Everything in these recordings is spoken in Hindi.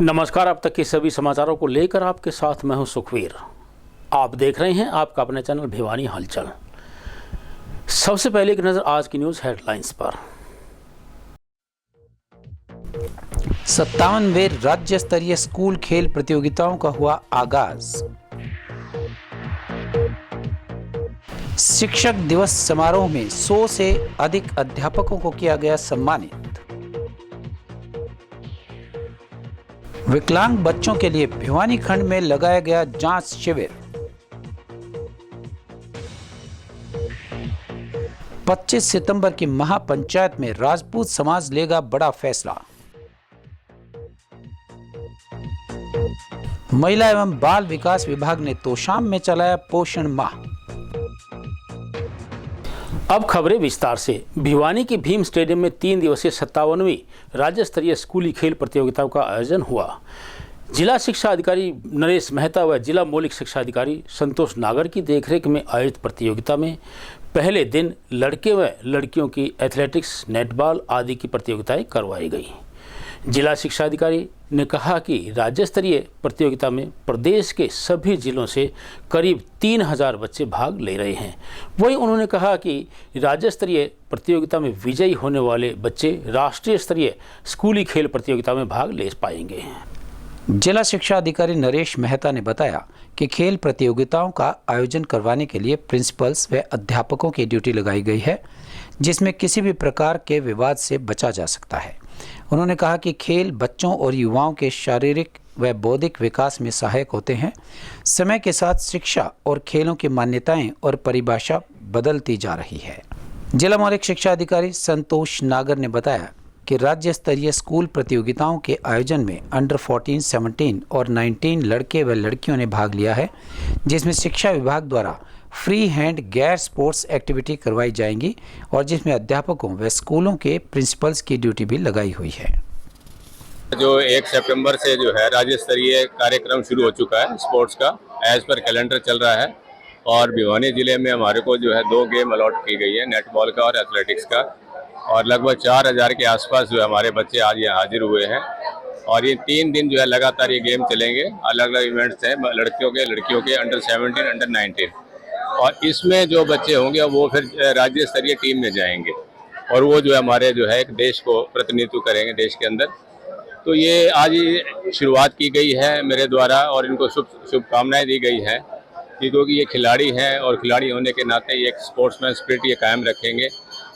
नमस्कार। अब तक के सभी समाचारों को लेकर आपके साथ मैं हूं सुखवीर। आप देख रहे हैं आपका अपने चैनल भिवानी हलचल। सबसे पहले एक नजर आज की न्यूज हेडलाइंस पर। 57वें राज्य स्तरीय स्कूल खेल प्रतियोगिताओं का हुआ आगाज। शिक्षक दिवस समारोह में 100 से अधिक अध्यापकों को किया गया सम्मानित। विकलांग बच्चों के लिए भिवानी खंड में लगाया गया जांच शिविर। 25 सितंबर की महापंचायत में राजपूत समाज लेगा बड़ा फैसला। महिला एवं बाल विकास विभाग ने तोशाम में चलाया पोषण माह। अब खबरें विस्तार से। भिवानी के भीम स्टेडियम में 3 दिवसीय 57वीं राज्य स्तरीय स्कूली खेल प्रतियोगिताओं का आयोजन हुआ। जिला शिक्षा अधिकारी नरेश मेहता व जिला मौलिक शिक्षा अधिकारी संतोष नागर की देखरेख में आयोजित प्रतियोगिता में पहले दिन लड़के व लड़कियों की एथलेटिक्स, नेटबॉल आदि की प्रतियोगिताएं करवाई गई। जिला शिक्षा अधिकारी ने कहा कि राज्य स्तरीय प्रतियोगिता में प्रदेश के सभी जिलों से करीब 3000 बच्चे भाग ले रहे हैं। वहीं उन्होंने कहा कि राज्य स्तरीय प्रतियोगिता में विजयी होने वाले बच्चे राष्ट्रीय स्तरीय स्कूली खेल प्रतियोगिता में भाग ले पाएंगे। जिला शिक्षा अधिकारी नरेश मेहता ने बताया कि खेल प्रतियोगिताओं का आयोजन करवाने के लिए प्रिंसिपल्स व अध्यापकों की ड्यूटी लगाई गई है, जिसमें किसी भी प्रकार के विवाद से बचा जा सकता है। उन्होंने कहा कि खेल बच्चों और युवाओं के शारीरिक व बौद्धिक विकास में सहायक होते हैं। समय के साथ शिक्षा और खेलों की मान्यताएं और परिभाषा बदलती जा रही है। जिला मौलिक शिक्षा अधिकारी संतोष नागर ने बताया कि राज्य स्तरीय स्कूल प्रतियोगिताओं के आयोजन में अंडर 14, 17 और 19 लड़के व लड़कियों ने भाग लिया है, जिसमें शिक्षा विभाग द्वारा फ्री हैंड गैर स्पोर्ट्स एक्टिविटी करवाई जाएंगी और जिसमें अध्यापकों व स्कूलों के प्रिंसिपल्स की ड्यूटी भी लगाई हुई है। जो 1 सितंबर से जो है राज्य स्तरीय कार्यक्रम शुरू हो चुका है स्पोर्ट्स का, एज पर कैलेंडर चल रहा है। और भिवानी जिले में हमारे को जो है 2 गेम अलॉट की गई है, नेटबॉल का और एथलेटिक्स का। और लगभग 4000 के आसपास जो हमारे बच्चे आज यहाँ हाजिर हुए हैं। और ये 3 दिन जो है लगातार ये गेम चलेंगे। अलग अलग इवेंट्स हैं लड़कियों के अंडर 17, अंडर 19। और इसमें जो बच्चे होंगे वो फिर राज्य स्तरीय टीम में जाएंगे और वो जो है हमारे जो है एक देश को प्रतिनिधित्व करेंगे देश के अंदर। तो ये आज शुरुआत की गई है मेरे द्वारा और इनको शुभकामनाएं दी गई है क्योंकि ये खिलाड़ी हैं और खिलाड़ी होने के नाते ये एक स्पोर्ट्समैन स्पिरिट ये कायम रखेंगे,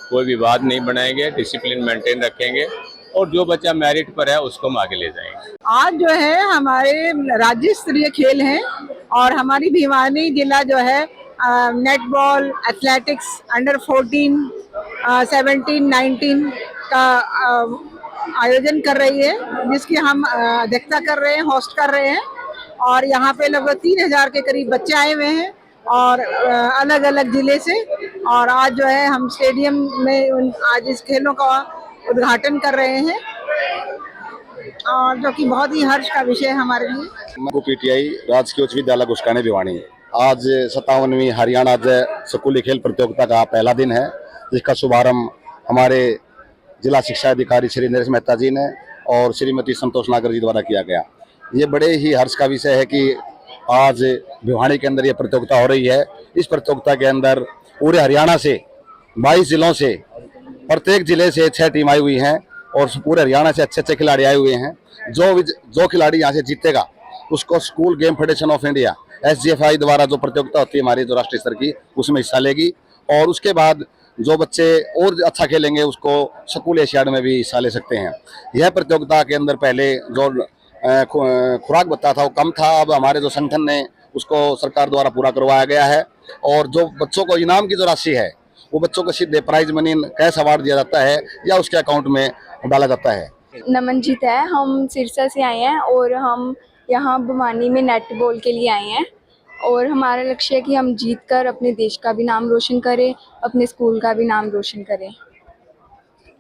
कोई विवाद नहीं बनाएंगे, डिसिप्लिन मेंटेन रखेंगे और जो बच्चा मेरिट पर है उसको हम आगे ले जाएंगे। आज जो है हमारे राज्य स्तरीय खेल हैं और हमारी भिवानी जिला जो है नेटबॉल, एथलेटिक्स, अंडर 14, 17, 19 का आयोजन कर रही है, जिसकी हम अध्यक्षता कर रहे हैं, होस्ट कर रहे हैं। और यहाँ पे लगभग 3000 के करीब बच्चे आए हुए हैं और अलग अलग जिले से। और आज जो है हम स्टेडियम में आज इस खेलों का उद्घाटन कर रहे हैं और जो कि बहुत ही हर्ष का विषय है हमारे लिए। पीटीआई राजकीय उच्च विद्यालय गुस्काने भिवानी आज 57वीं हरियाणा राज्य स्कूली खेल प्रतियोगिता का पहला दिन है, जिसका शुभारंभ हमारे जिला शिक्षा अधिकारी श्री नरेश मेहता जी ने और श्रीमती संतोष नागर जी द्वारा किया गया। ये बड़े ही हर्ष का विषय है कि आज भिवानी के अंदर ये प्रतियोगिता हो रही है। इस प्रतियोगिता के अंदर पूरे हरियाणा से 22 जिलों से प्रत्येक जिले से 6 टीम आई हुई हैं और पूरे हरियाणा से अच्छे खिलाड़ी आए हुए हैं। जो खिलाड़ी यहाँ से जीतेगा उसको school game federation of India SGFI द्वारा जो प्रतियोगिता होती है हमारी जो राष्ट्रीय स्तर की, उसमें हिस्सा लेगी। और उसके बाद जो बच्चे और अच्छा खेलेंगे उसको स्कूल एशियाड में भी हिस्सा ले सकते हैं। यह प्रतियोगिता के अंदर पहले जो खुराक भत्ता था वो कम था, अब हमारे जो संगठन ने उसको सरकार द्वारा पूरा करवाया गया है। और जो बच्चों को इनाम की जो राशि है वो बच्चों को सीधे प्राइज मनी कैश अवार्ड दिया जाता है या उसके अकाउंट में डाला जाता है। नमनजीत है, हम सिरसा से आए हैं और हम यहाँ भिवानी में नेटबॉल के लिए आए हैं और हमारा लक्ष्य है कि हम जीतकर अपने देश का भी नाम रोशन करें, अपने स्कूल का भी नाम रोशन करें।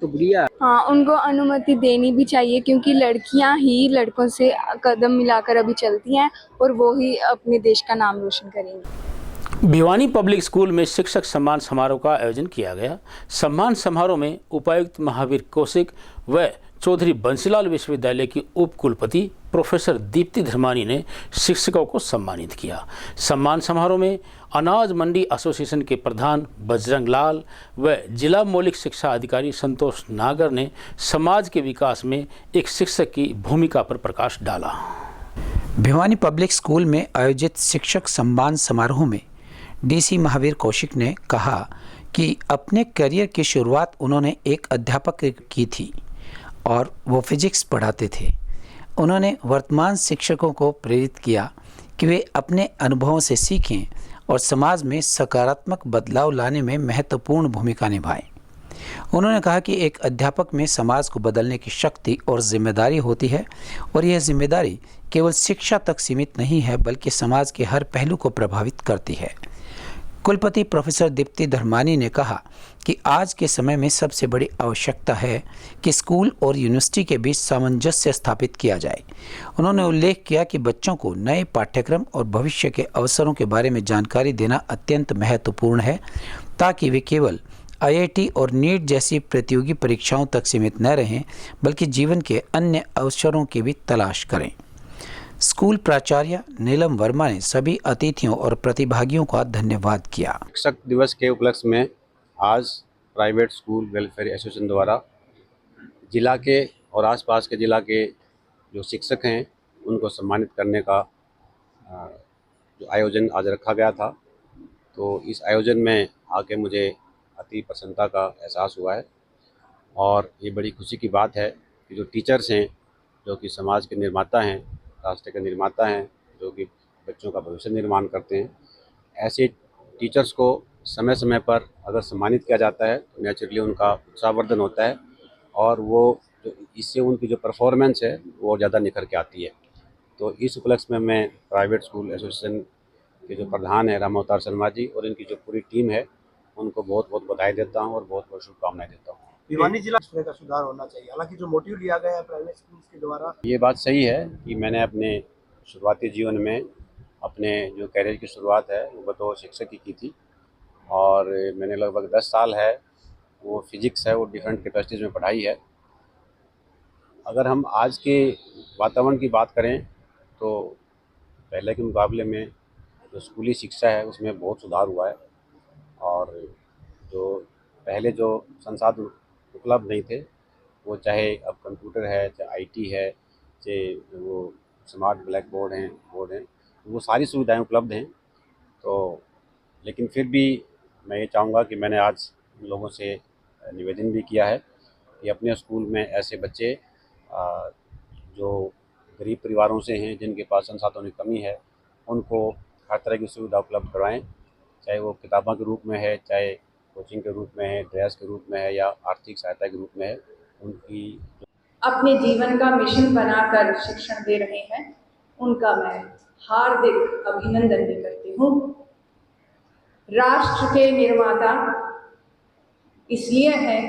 तो बढ़िया। हाँ, उनको अनुमति देनी भी चाहिए क्योंकि लड़कियाँ ही लड़कों से कदम मिलाकर अभी चलती हैं और वो ही अपने देश का नाम रोशन करेंगे। भिवानी पब्लिक स्कूल में शिक्षक सम्मान समारोह का आयोजन किया गया। सम्मान समारोह में उपायुक्त महावीर कौशिक व चौधरी बंसीलाल विश्वविद्यालय की उप कुलपति प्रोफेसर दीप्ति धर्मानी ने शिक्षकों को सम्मानित किया। सम्मान समारोह में अनाज मंडी एसोसिएशन के प्रधान बजरंग लाल व जिला मौलिक शिक्षा अधिकारी संतोष नागर ने समाज के विकास में एक शिक्षक की भूमिका पर प्रकाश डाला। भिवानी पब्लिक स्कूल में आयोजित शिक्षक सम्मान समारोह में डीसी महावीर कौशिक ने कहा कि अपने करियर की शुरुआत उन्होंने एक अध्यापक की थी और वो फिजिक्स पढ़ाते थे। उन्होंने वर्तमान शिक्षकों को प्रेरित किया कि वे अपने अनुभवों से सीखें और समाज में सकारात्मक बदलाव लाने में महत्वपूर्ण भूमिका निभाएं। उन्होंने कहा कि एक अध्यापक में समाज को बदलने की शक्ति और जिम्मेदारी होती है और यह जिम्मेदारी केवल शिक्षा तक सीमित नहीं है बल्कि समाज के हर पहलू को प्रभावित करती है। कुलपति प्रोफेसर दीप्ति धर्मानी ने कहा कि आज के समय में सबसे बड़ी आवश्यकता है कि स्कूल और यूनिवर्सिटी के बीच सामंजस्य स्थापित किया जाए। उन्होंने उल्लेख किया कि बच्चों को नए पाठ्यक्रम और भविष्य के अवसरों के बारे में जानकारी देना अत्यंत महत्वपूर्ण है ताकि वे केवल IIT और नीट जैसी प्रतियोगी परीक्षाओं तक सीमित न रहें बल्कि जीवन के अन्य अवसरों की भी तलाश करें। स्कूल प्राचार्य नीलम वर्मा ने सभी अतिथियों और प्रतिभागियों का धन्यवाद किया। शिक्षक दिवस के उपलक्ष्य में आज प्राइवेट स्कूल वेलफेयर एसोसिएशन द्वारा जिला के और आसपास के जिला के जो शिक्षक हैं उनको सम्मानित करने का जो आयोजन आज रखा गया था, तो इस आयोजन में आके मुझे अति प्रसन्नता का एहसास हुआ है और ये बड़ी खुशी की बात है कि जो टीचर्स हैं जो कि समाज के निर्माता हैं, राष्ट्र के निर्माता हैं, जो कि बच्चों का भविष्य निर्माण करते हैं, ऐसे टीचर्स को समय समय पर अगर सम्मानित किया जाता है तो नेचुरली उनका उत्साहवर्धन होता है और वो जो इससे उनकी जो परफॉर्मेंस है वो ज़्यादा निखर के आती है। तो इस उपलक्ष्य में मैं प्राइवेट स्कूल एसोसिएशन के जो प्रधान है राम अवतार शर्मा जी और इनकी जो पूरी टीम है उनको बहुत बहुत बधाई देता हूँ और बहुत बहुत शुभकामनाएं देता हूँ। भिवानी जिला का सुधार होना चाहिए, हालांकि जो मोटिव लिया गया है प्राइवेट स्कूल्स के द्वारा, ये बात सही है कि मैंने अपने शुरुआती जीवन में अपने जो कैरियर की शुरुआत है वो बतौर शिक्षक की थी और मैंने लगभग 10 साल है वो फिजिक्स है वो डिफरेंट कैपेसिटीज़ में पढ़ाई है। अगर हम आज के वातावरण की बात करें तो पहले के मुकाबले में जो स्कूली शिक्षा है उसमें बहुत सुधार हुआ है और जो पहले जो संसाधन उपलब्ध नहीं थे वो चाहे अब कंप्यूटर है, चाहे IT है, चाहे वो स्मार्ट ब्लैक बोर्ड हैं, वो सारी सुविधाएं उपलब्ध हैं। तो लेकिन फिर भी मैं ये चाहूँगा कि मैंने आज लोगों से निवेदन भी किया है कि अपने स्कूल में ऐसे बच्चे जो गरीब परिवारों से हैं, जिनके पास संसाधनों की कमी है, उनको हर तरह की सुविधा उपलब्ध करवाएं, चाहे वो किताबों के रूप में है, चाहे कोचिंग के रूप में है, ड्रेस के रूप में है या आर्थिक सहायता के रूप में है। उनकी अपने जीवन का मिशन बनाकर शिक्षण दे रहे हैं, उनका मैं हार्दिक अभिनंदन भी करती हूँ। राष्ट्र के निर्माता इसलिए हैं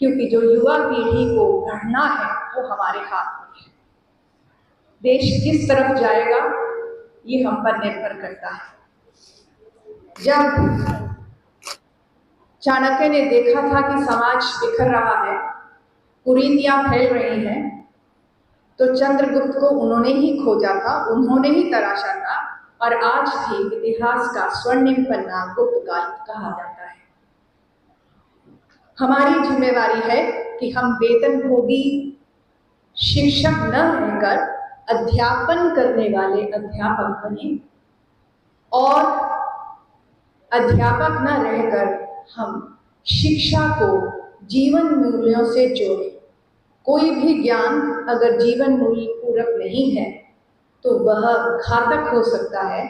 क्योंकि जो युवा पीढ़ी को गढ़ना है वो हमारे हाथ में है। देश किस तरफ जाएगा ये हम पर निर्भर करता है। जब चाणक्य ने देखा था कि समाज बिखर रहा है, कुरीतियां फैल रही हैं, तो चंद्रगुप्त को उन्होंने ही खोजा था, उन्होंने ही तराशा था और आज भी इतिहास का स्वर्णिम पन्ना गुप्त काल कहा जाता है। हमारी जिम्मेवारी है कि हम वेतनभोगी शिक्षक न रहकर अध्यापन करने वाले अध्यापक बने और अध्यापक न रहकर हम शिक्षा को जीवन मूल्यों से जोड़ें। कोई भी ज्ञान अगर जीवन मूल्य पूरक नहीं है तो वह घातक हो सकता है।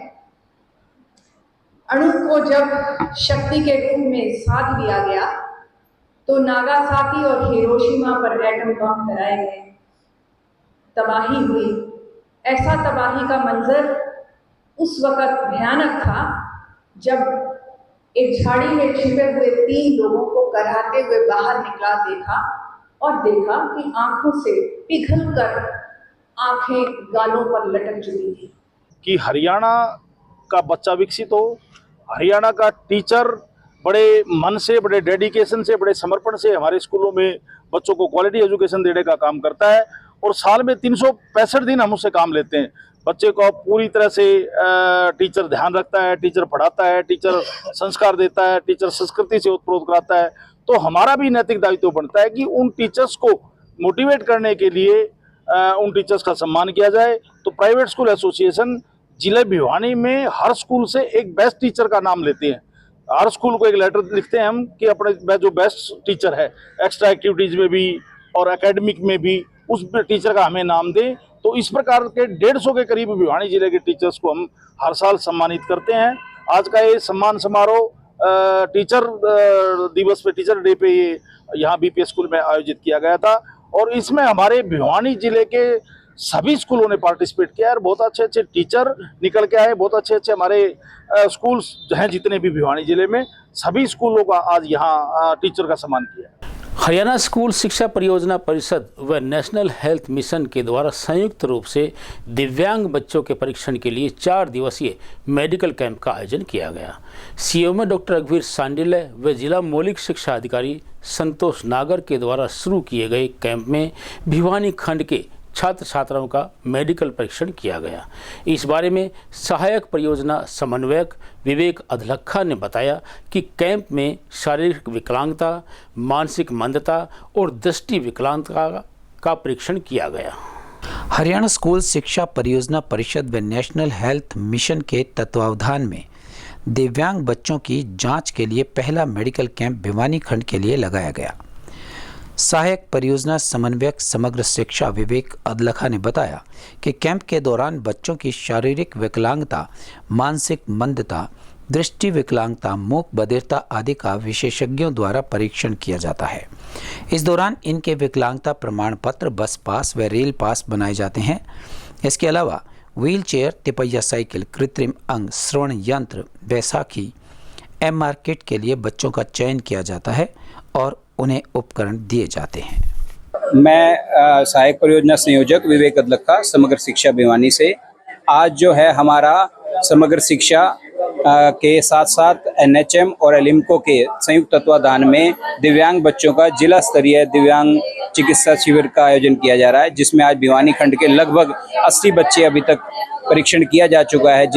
अणु को जब शक्ति के रूप में साध लिया गया तो नागासाकी और हिरोशिमा पर एटम बम गिराए गए, तबाही हुई। ऐसा तबाही का मंजर उस वक्त भयानक था जब एक झाड़ी में छिपे हुए 3 लोगों को कराहते हुए बाहर निकला देखा और देखा कि आंखों से पिघलकर आंखें गालों पर लटक चुकी थी। कि हरियाणा का बच्चा विकसित हो, हरियाणा का टीचर बड़े मन से, बड़े डेडिकेशन से, बड़े समर्पण से हमारे स्कूलों में बच्चों को क्वालिटी एजुकेशन देने का काम करता है। और साल में 365 दिन हम उससे काम लेते हैं। बच्चे को पूरी तरह से टीचर ध्यान रखता है, टीचर पढ़ाता है, टीचर संस्कार देता है, टीचर संस्कृति से ओतप्रोत कराता है। तो हमारा भी नैतिक दायित्व बनता है कि उन टीचर्स को मोटिवेट करने के लिए उन टीचर्स का सम्मान किया जाए। तो प्राइवेट स्कूल एसोसिएशन जिले भिवानी में हर स्कूल से एक बेस्ट टीचर का नाम लेते हैं। हर स्कूल को एक लेटर लिखते हैं हम कि अपने जो बेस्ट टीचर है एक्स्ट्रा एक्टिविटीज में भी और एकेडमिक में भी, उस टीचर का हमें नाम दें। तो इस प्रकार के 150 के करीब भिवानी जिले के टीचर्स को हम हर साल सम्मानित करते हैं। आज का ये सम्मान समारोह टीचर दिवस पे, टीचर डे पे ये यहाँ बीपीएस स्कूल में आयोजित किया गया था। और इसमें हमारे भिवानी जिले के सभी स्कूलों ने पार्टिसिपेट किया और बहुत अच्छे अच्छे टीचर निकल के आए। बहुत अच्छे अच्छे हमारे स्कूल्स हैं जितने भी भिवानी जिले में, सभी स्कूलों का आज यहाँ टीचर का सम्मान किया। हरियाणा स्कूल शिक्षा परियोजना परिषद व नेशनल हेल्थ मिशन के द्वारा संयुक्त रूप से दिव्यांग बच्चों के परीक्षण के लिए 4 दिवसीय मेडिकल कैंप का आयोजन किया गया। सीएमओ डॉक्टर रघुवीर सांडिल्य व जिला मौलिक शिक्षा अधिकारी संतोष नागर के द्वारा शुरू किए गए कैंप में भिवानी खंड के छात्र छात्राओं का मेडिकल परीक्षण किया गया। इस बारे में सहायक परियोजना समन्वयक विवेक अधलखा ने बताया कि कैंप में शारीरिक विकलांगता, मानसिक मंदता और दृष्टि विकलांगता का परीक्षण किया गया। हरियाणा स्कूल शिक्षा परियोजना परिषद व नेशनल हेल्थ मिशन के तत्वावधान में दिव्यांग बच्चों की जांच के लिए पहला मेडिकल कैंप भिवानी खंड के लिए लगाया गया। सहायक परियोजना समन्वयक समग्र शिक्षा विवेक अदलखा ने बताया कि कैंप के दौरान बच्चों की शारीरिक विकलांगता, मानसिक मंदता, दृष्टि विकलांगता, मूक बधिरता आदि का विशेषज्ञों द्वारा परीक्षण किया जाता है। इस दौरान इनके विकलांगता प्रमाण पत्र, बस पास व रेल पास बनाए जाते हैं। इसके अलावा व्हील चेयर, तिपैया साइकिल, कृत्रिम अंग, श्रवण यंत्र, बैसाखी, एमआर किट के लिए बच्चों का चयन किया जाता है और उन्हें उपकरण दिए जाते हैं। मैं सहायक परियोजना संयोजक विवेक अदलखा, समग्र शिक्षा भिवानी से। आज जो है हमारा समग्र शिक्षा के साथ साथ एनएचएम और एलिम्को के संयुक्त तत्वाधान में दिव्यांग बच्चों का जिला स्तरीय दिव्यांग चिकित्सा शिविर का आयोजन किया जा रहा है, जिसमें आज भिवानी खंड के लगभग 80 बच्चे अभी तक परीक्षण किया जा चुका है,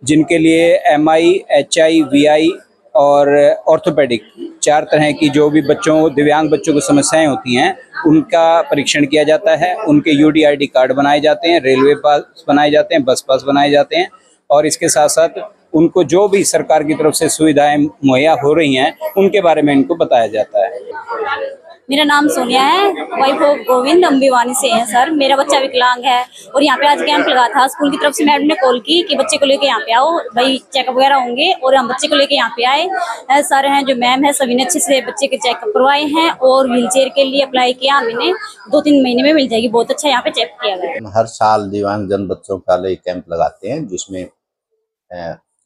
जिनके लिए एमआई, एचआई, वीआई और ऑर्थोपेडिक 4 तरह की जो भी दिव्यांग बच्चों को समस्याएं होती हैं उनका परीक्षण किया जाता है। उनके यूडीआईडी कार्ड बनाए जाते हैं, रेलवे पास बनाए जाते हैं, बस पास बनाए जाते हैं और इसके साथ साथ उनको जो भी सरकार की तरफ से सुविधाएं मुहैया हो रही हैं उनके बारे में इनको बताया जाता है। मेरा नाम सोनिया है, वाइफ ऑफ गोविंद, हम भिवानी से हैं सर। मेरा बच्चा विकलांग है और यहाँ पे आज कैंप लगा था। स्कूल की तरफ से मैडम ने कॉल की कि बच्चे को लेके यहाँ पे आओ, भाई चेकअप वगैरह होंगे, और हम बच्चे को लेके यहाँ पे आए। सर हैं जो मैम है, सभी ने अच्छे से बच्चे के चेकअप करवाए हैं और व्हील चेयर के लिए अप्लाई किया हमने, 2-3 महीने में मिल जाएगी। बहुत अच्छा यहाँ पे चेक किया गया। हर साल दिव्यांग जन बच्चों का लिए कैंप लगाते हैं, जिसमें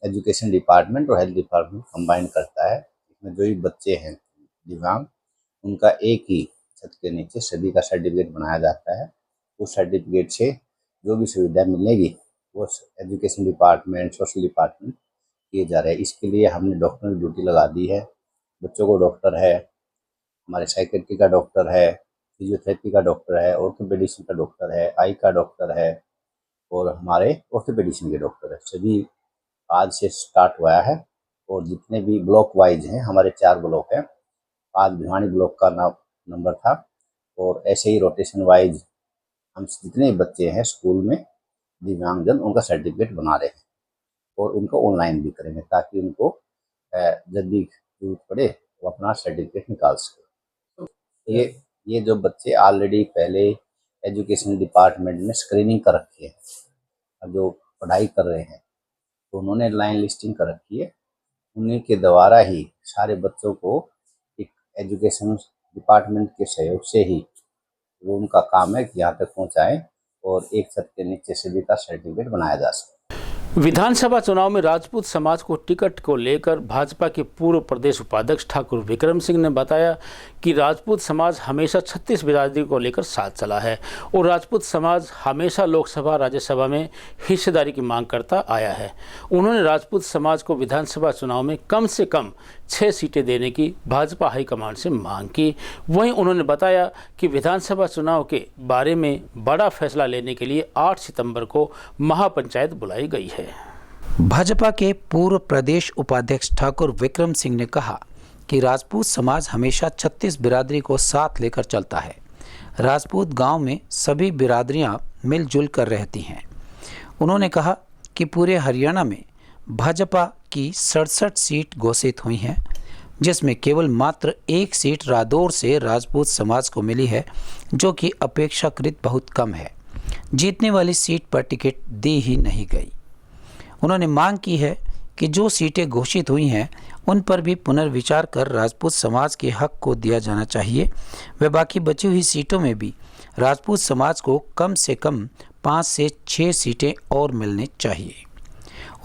एजुकेशन डिपार्टमेंट और हेल्थ डिपार्टमेंट कंबाइन करता है। इसमें जो भी बच्चे हैं दिव्यांग, उनका एक ही छत के नीचे सभी का सर्टिफिकेट बनाया जाता है। उस सर्टिफिकेट से जो भी सुविधा मिलेगी वो एजुकेशन डिपार्टमेंट, सोशल डिपार्टमेंट किए जा रहे हैं। इसके लिए हमने डॉक्टर की ड्यूटी लगा दी है। बच्चों को डॉक्टर है, हमारे साइकेट्री का डॉक्टर है, फिजियोथेरेपी का डॉक्टर है, ऑर्थोपेडिशन का डॉक्टर है, आई का डॉक्टर है और हमारे ऑर्थोपेडिशन के डॉक्टर है। सभी आज से स्टार्ट हुआ है और जितने भी ब्लॉक वाइज हैं, हमारे 4 ब्लॉक हैं। आज भिवानी ब्लॉक का नंबर था और ऐसे ही रोटेशन वाइज हम जितने बच्चे हैं स्कूल में दिव्यांगजन, उनका सर्टिफिकेट बना रहे हैं और उनको ऑनलाइन भी करेंगे ताकि उनको जब भी जरूरत पड़े वो अपना सर्टिफिकेट निकाल सके। ये जो बच्चे ऑलरेडी पहले एजुकेशन डिपार्टमेंट में स्क्रीनिंग कर रखी है, अब जो पढ़ाई कर रहे हैं तो उन्होंने लाइन लिस्टिंग कर रखी है। उन्हीं के द्वारा ही सारे बच्चों को एक एजुकेशन डिपार्टमेंट के सहयोग से ही वो उनका काम है कि यहाँ तक पहुँचाएँ और एक छत के नीचे सभी का सर्टिफिकेट बनाया जा सके। विधानसभा चुनाव में राजपूत समाज को टिकट को लेकर भाजपा के पूर्व प्रदेश उपाध्यक्ष ठाकुर विक्रम सिंह ने बताया कि राजपूत समाज हमेशा 36 बिरादरी को लेकर साथ चला है और राजपूत समाज हमेशा लोकसभा राज्यसभा में हिस्सेदारी की मांग करता आया है। उन्होंने राजपूत समाज को विधानसभा चुनाव में कम से कम 6 सीटें देने की भाजपा हाईकमान से मांग की। वहीं उन्होंने बताया कि विधानसभा चुनाव के बारे में बड़ा फैसला लेने के लिए 8 सितंबर को महापंचायत बुलाई गई है। भाजपा के पूर्व प्रदेश उपाध्यक्ष ठाकुर विक्रम सिंह ने कहा कि राजपूत समाज हमेशा 36 बिरादरी को साथ लेकर चलता है। राजपूत गांव में सभी बिरादरियां मिलजुल कर रहती हैं। उन्होंने कहा कि पूरे हरियाणा में भाजपा की 67 सीट घोषित हुई हैं, जिसमें केवल मात्र 1 सीट रादौर से राजपूत समाज को मिली है, जो कि अपेक्षाकृत बहुत कम है। जीतने वाली सीट पर टिकट दी ही नहीं गई। उन्होंने मांग की है कि जो सीटें घोषित हुई हैं उन पर भी पुनर्विचार कर राजपूत समाज के हक को दिया जाना चाहिए व बाकी बची हुई सीटों में भी राजपूत समाज को कम से कम 5 से 6 सीटें और मिलनी चाहिए।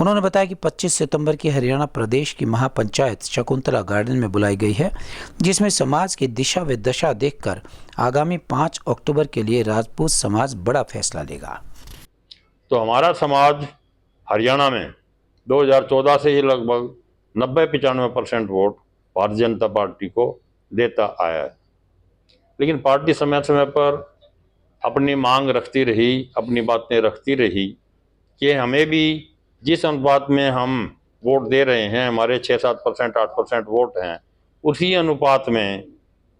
उन्होंने बताया कि 25 सितंबर की हरियाणा प्रदेश की महापंचायत शकुंतला गार्डन में बुलाई गई है, जिसमें समाज की दिशा व दशा देखकर आगामी 5 अक्टूबर के लिए राजपूत समाज बड़ा फैसला लेगा। तो हमारा समाज हरियाणा में 2014 से ही लगभग 90-95% वोट भारतीय जनता पार्टी को देता आया है, लेकिन पार्टी समय समय पर अपनी मांग रखती रही, अपनी बातें रखती रही कि हमें भी जिस अनुपात में हम वोट दे रहे हैं, हमारे 6-7%, 8% वोट हैं, उसी अनुपात में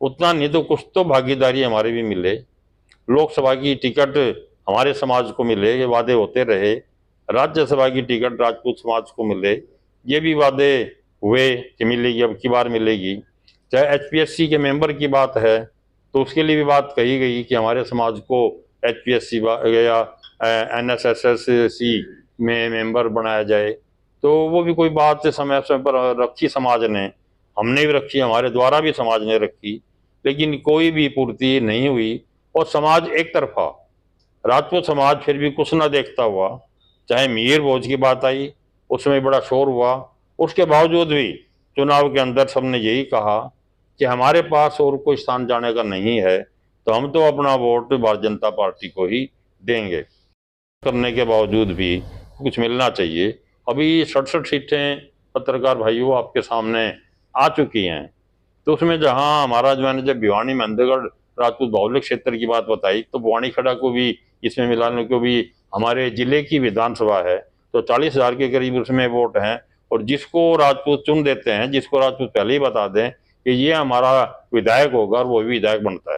उतना नहीं तो कुछ तो भागीदारी हमारी भी मिले, लोकसभा की टिकट हमारे समाज को मिले, ये वादे होते रहे। राज्यसभा की टिकट राजपूत समाज को मिले, ये भी वादे हुए कि मिलेगी, अब की बार मिलेगी। चाहे एचपीएससी के मेंबर की बात है तो उसके लिए भी बात कही गई कि हमारे समाज को एचपीएससी या एनएसएससी में मेंबर बनाया जाए, तो वो भी कोई बात समय समय पर रखी समाज ने, हमने भी रखी, हमारे द्वारा भी समाज ने रखी, लेकिन कोई भी पूर्ति नहीं हुई और समाज एक तरफा, राजपूत समाज फिर भी कुछ ना देखता हुआ, चाहे मीर भोज की बात आई उसमें बड़ा शोर हुआ, उसके बावजूद भी चुनाव के अंदर सबने यही कहा कि हमारे पास और कोई स्थान जाने का नहीं है, तो हम तो अपना वोट भारतीय जनता पार्टी को ही देंगे। करने के बावजूद भी कुछ मिलना चाहिए। अभी 67 सीटें पत्रकार भाइयों आपके सामने आ चुकी हैं, तो उसमें जहां हमारा जो मैंने जब भिवानी महेंद्रगढ़ राजपूत बाहुल्य क्षेत्र की बात बताई, तो बुवानी खड़ा को भी इसमें मिलाने को भी हमारे जिले की विधानसभा है, तो 40,000 के करीब उसमें वोट हैं, और जिसको राजपूत चुन देते हैं, जिसको राजपूत पहले ही बता दें कि ये हमारा विधायक होगा और वो भी विधायक बनता है।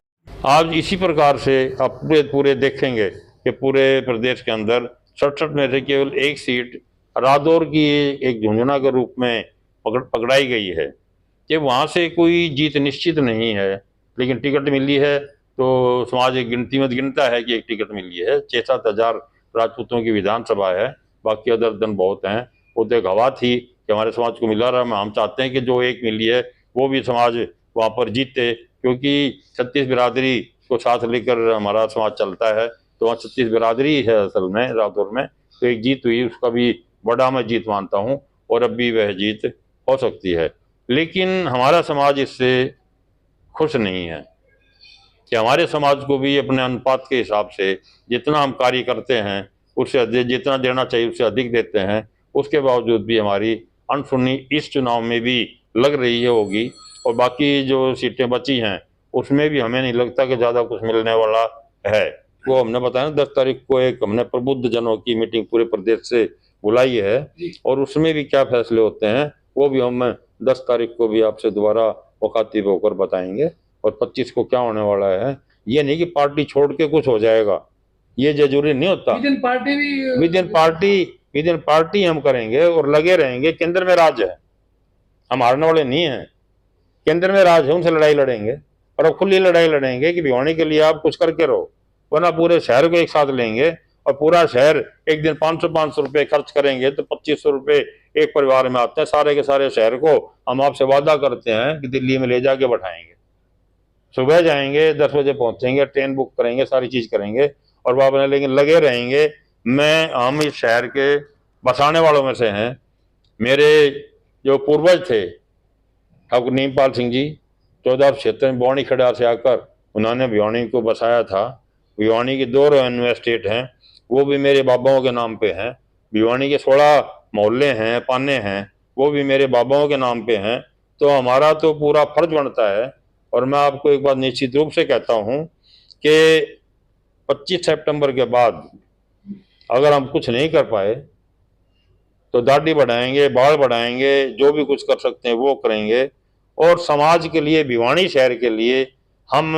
आज इसी प्रकार से आप पूरे देखेंगे कि पूरे प्रदेश के अंदर 67 में से केवल 1 सीट रादौर की एक झुंझुना के रूप में पकड़ाई गई है कि वहाँ से कोई जीत निश्चित नहीं है, लेकिन टिकट मिली है तो समाज एक गिनती में गिनता है कि एक टिकट मिली है। 6-7 हज़ार राजपूतों की विधानसभा है, बाकी अदर दन बहुत हैं। वो तो एक हवा थी कि हमारे समाज को मिला रहा, हम चाहते हैं कि जो एक मिली है वो भी समाज वहाँ पर जीते, क्योंकि 36 बिरादरी को साथ लेकर हमारा समाज चलता है, तो वहाँ 36 बिरादरी है असल में रादौर में, तो एक जीत हुई, उसका भी बड़ा मैं जीत मानता हूँ और अब भी वह जीत हो सकती है। लेकिन हमारा समाज इससे खुश नहीं है कि हमारे समाज को भी अपने अनुपात के हिसाब से जितना हम कार्य करते हैं उससे अधिक, जितना देना चाहिए उससे अधिक देते हैं, उसके बावजूद भी हमारी अनसुनी इस चुनाव में भी लग रही है होगी, और बाकी जो सीटें बची हैं उसमें भी हमें नहीं लगता कि ज़्यादा कुछ मिलने वाला है। वो हमने बताया ना 10 तारीख को एक हमने प्रबुद्ध जनों की मीटिंग पूरे प्रदेश से बुलाई है, और उसमें भी क्या फैसले होते हैं वो भी हम 10 तारीख को भी आपसे दोबारा मुखातिब होकर बताएंगे, और 25 को क्या होने वाला है। ये नहीं कि पार्टी छोड़ के कुछ हो जाएगा, ये जरूरी नहीं होता। विद इन पार्टी हम करेंगे और लगे रहेंगे। केंद्र में राज है, हम हारने वाले नहीं हैं। केंद्र में राज है, उनसे लड़ाई लड़ेंगे, और अब खुली लड़ाई लड़ेंगे कि भिवानी के लिए आप कुछ करके रहो, वरना पूरे शहर को एक साथ लेंगे और पूरा शहर एक दिन 500-500 रुपये खर्च करेंगे तो 2500 रुपये एक परिवार में आते हैं। सारे के सारे शहर को हम आपसे वादा करते हैं कि दिल्ली में ले जाके बैठाएंगे, सुबह जाएंगे, 10 बजे पहुंचेंगे, ट्रेन बुक करेंगे, सारी चीज करेंगे और वापस, लेकिन लगे रहेंगे। हम इस शहर के बसाने वालों में से हैं। मेरे जो पूर्वज थे ठाकुर नीमपाल सिंह जी 1476 में बौनी खड़ा से आकर उन्होंने भिवानी को बसाया था। भिवानी की 2 रेवेन्यू एस्टेट हैं, वो भी मेरे बाबाओं के नाम पे हैं। भिवानी के 16 मोहल्ले हैं, पाने हैं, वो भी मेरे बाबाओं के नाम पे हैं। तो हमारा तो पूरा फर्ज बनता है। और मैं आपको एक बात निश्चित रूप से कहता हूँ कि 25 सितंबर के बाद अगर हम कुछ नहीं कर पाए तो दाढ़ी बढ़ाएंगे, बाल बढ़ाएंगे, जो भी कुछ कर सकते हैं वो करेंगे। और समाज के लिए, भिवानी शहर के लिए हम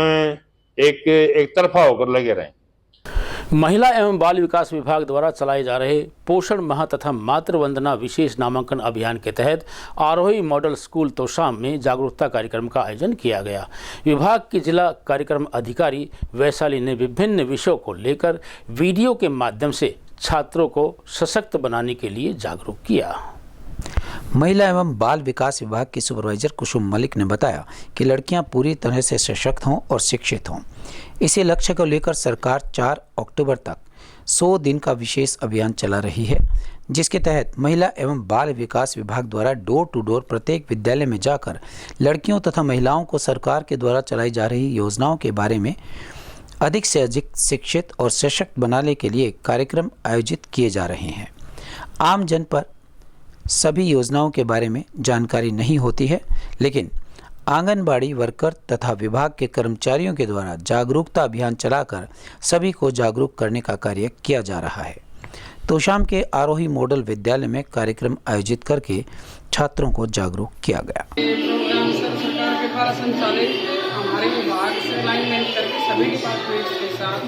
एक तरफा होकर लगे रहें। महिला एवं बाल विकास विभाग द्वारा चलाए जा रहे पोषण माह तथा मातृ वंदना विशेष नामांकन अभियान के तहत आरोही मॉडल स्कूल तोशाम में जागरूकता कार्यक्रम का आयोजन किया गया। विभाग की जिला कार्यक्रम अधिकारी वैशाली ने विभिन्न विषयों को लेकर वीडियो के माध्यम से छात्रों को सशक्त बनाने के लिए जागरूक किया। महिला एवं बाल विकास विभाग की सुपरवाइजर कुसुम मलिक ने बताया कि लड़कियां पूरी तरह से सशक्त हों और शिक्षित हों। इसी लक्ष्य को लेकर सरकार 4 अक्टूबर तक 100 दिन का विशेष अभियान चला रही है, जिसके तहत महिला एवं बाल विकास विभाग द्वारा डोर टू डोर प्रत्येक विद्यालय में जाकर लड़कियों तथा महिलाओं को सरकार के द्वारा चलाई जा रही योजनाओं के बारे में अधिक से अधिक शिक्षित और सशक्त बनाने के लिए कार्यक्रम आयोजित किए जा रहे हैं। आम जन पर सभी योजनाओं के बारे में जानकारी नहीं होती है, लेकिन आंगनबाड़ी वर्कर तथा विभाग के कर्मचारियों के द्वारा जागरूकता अभियान चलाकर सभी को जागरूक करने का कार्य किया जा रहा है। तोशाम के आरोही मॉडल विद्यालय में कार्यक्रम आयोजित करके छात्रों को जागरूक किया गया। प्रोग्राम सरकार के द्वारा संचालित हमारे विभाग से अलाइनमेंट करके सभी डिपार्टमेंट्स के साथ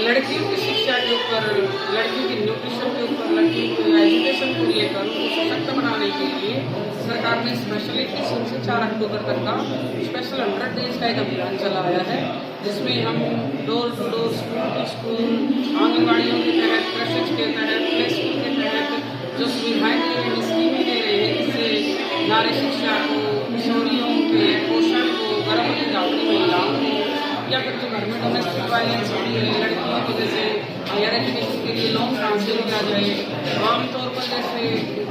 लड़कियों की शिक्षा के ऊपर, लड़कियों की न्यूट्रिशन के ऊपर, लड़कियों की एजुकेशन को लेकर उनको सशक्त बनाने के लिए सरकार ने स्पेशल 21 से 4 अक्टूबर तक का स्पेशल 100 डेज का एक अभियान चलाया है, जिसमें हम door to door, school to school, आंगनबाड़ियों के तहत, क्रशेज के तहत, प्ले स्कूल के तहत जो सुविधाएं दे रहे हैं, स्कीमें दे रहे हैं, इससे नारी शिक्षा को, किशोरियों के पोषण को, गर्भवती जागरूक महिलाओं को, या फिर जो घर में डोमेस्टिक वायलेंस होती है लड़कियों को, जैसे हायर एजुकेशन के लिए लोन ट्रांसफर किया जाए। आमतौर पर जैसे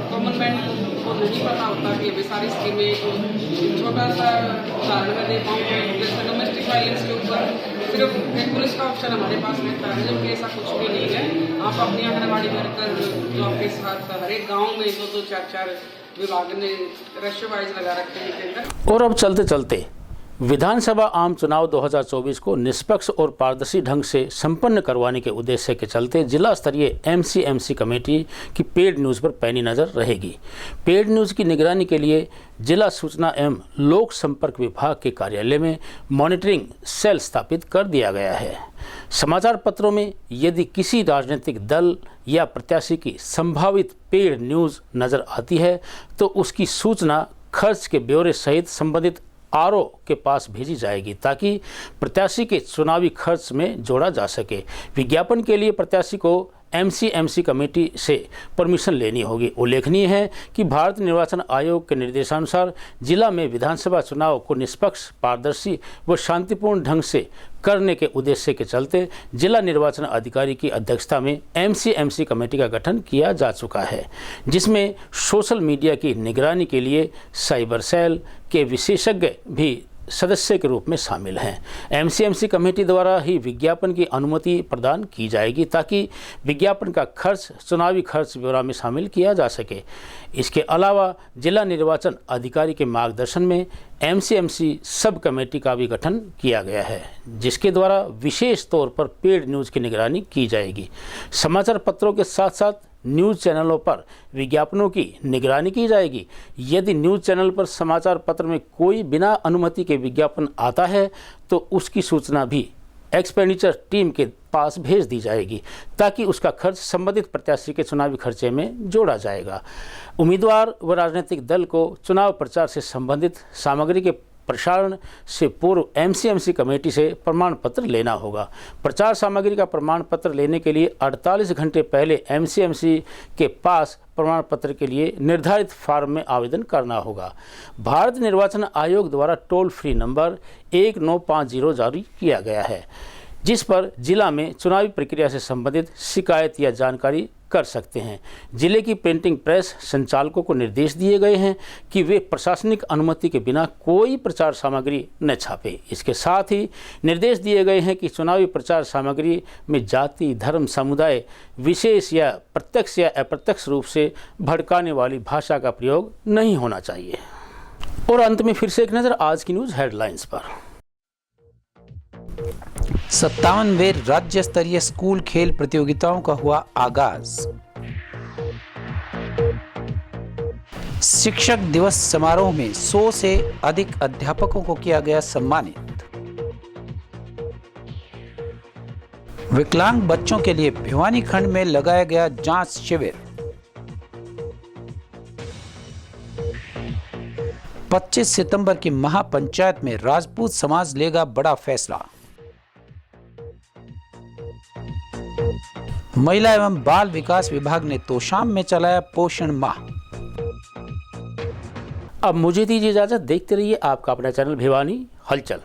कॉमन मैन को नहीं पता होता कि वे सारी स्कीमें, छोटा सा उदाहरण में दे पाऊँ, जैसे डोमेस्टिक वायलेंस के ऊपर सिर्फ एक पुलिस का ऑप्शन हमारे पास रहता है, जबकि ऐसा कुछ भी नहीं है। आप अपनी आंगनबाड़ी वर्कर जो आपके साथ हर एक गाँव में 2-2, 4-4 विभाग ने रेशियो वाइज लगा रखे हैं केंद्र। और अब चलते चलते विधानसभा आम चुनाव 2024 को निष्पक्ष और पारदर्शी ढंग से संपन्न करवाने के उद्देश्य के चलते जिला स्तरीय एमसीएमसी कमेटी की पेड न्यूज़ पर पैनी नज़र रहेगी। पेड न्यूज़ की निगरानी के लिए जिला सूचना एवं लोक संपर्क विभाग के कार्यालय में मॉनिटरिंग सेल स्थापित कर दिया गया है। समाचार पत्रों में यदि किसी राजनीतिक दल या प्रत्याशी की संभावित पेड न्यूज़ नज़र आती है तो उसकी सूचना खर्च के ब्यौरे सहित संबंधित आरओ के पास भेजी जाएगी ताकि प्रत्याशी के चुनावी खर्च में जोड़ा जा सके। विज्ञापन के लिए प्रत्याशी को एमसीएमसी कमेटी से परमिशन लेनी होगी। उल्लेखनीय है कि भारत निर्वाचन आयोग के निर्देशानुसार जिला में विधानसभा चुनाव को निष्पक्ष, पारदर्शी व शांतिपूर्ण ढंग से करने के उद्देश्य के चलते जिला निर्वाचन अधिकारी की अध्यक्षता में एमसीएमसी कमेटी का गठन किया जा चुका है, जिसमें सोशल मीडिया की निगरानी के लिए साइबर सेल के विशेषज्ञ भी सदस्य के रूप में शामिल हैं। एमसीएमसी कमेटी द्वारा ही विज्ञापन की अनुमति प्रदान की जाएगी ताकि विज्ञापन का खर्च चुनावी खर्च ब्यौरा में शामिल किया जा सके। इसके अलावा जिला निर्वाचन अधिकारी के मार्गदर्शन में एमसीएमसी सब कमेटी का भी गठन किया गया है, जिसके द्वारा विशेष तौर पर पेड न्यूज़ की निगरानी की जाएगी। समाचार पत्रों के साथ साथ न्यूज़ चैनलों पर विज्ञापनों की निगरानी की जाएगी। यदि न्यूज़ चैनल पर समाचार पत्र में कोई बिना अनुमति के विज्ञापन आता है तो उसकी सूचना भी एक्सपेंडिचर टीम के पास भेज दी जाएगी ताकि उसका खर्च संबंधित प्रत्याशी के चुनावी खर्चे में जोड़ा जाएगा। उम्मीदवार व राजनीतिक दल को चुनाव प्रचार से संबंधित सामग्री के प्रसारण से पूर्व एमसीएमसी कमेटी से प्रमाण पत्र लेना होगा। प्रचार सामग्री का प्रमाण पत्र लेने के लिए 48 घंटे पहले एमसीएमसी के पास प्रमाण पत्र के लिए निर्धारित फॉर्म में आवेदन करना होगा। भारत निर्वाचन आयोग द्वारा टोल फ्री नंबर 1950 जारी किया गया है, जिस पर जिला में चुनावी प्रक्रिया से संबंधित शिकायत या जानकारी कर सकते हैं। जिले की प्रिंटिंग प्रेस संचालकों को निर्देश दिए गए हैं कि वे प्रशासनिक अनुमति के बिना कोई प्रचार सामग्री न छापे। इसके साथ ही निर्देश दिए गए हैं कि चुनावी प्रचार सामग्री में जाति, धर्म, समुदाय विशेष या प्रत्यक्ष या अप्रत्यक्ष रूप से भड़काने वाली भाषा का प्रयोग नहीं होना चाहिए। और अंत में फिर से एक नज़र आज की न्यूज़ हेडलाइंस पर। 57वें राज्य स्तरीय स्कूल खेल प्रतियोगिताओं का हुआ आगाज। शिक्षक दिवस समारोह में 100 से अधिक अध्यापकों को किया गया सम्मानित। विकलांग बच्चों के लिए भिवानी खंड में लगाया गया जांच शिविर। 25 सितंबर की महापंचायत में राजपूत समाज लेगा बड़ा फैसला। महिला एवं बाल विकास विभाग ने तोशाम में चलाया पोषण माह। अब मुझे दीजिए इजाजत। देखते रहिए आपका अपना चैनल भिवानी हलचल।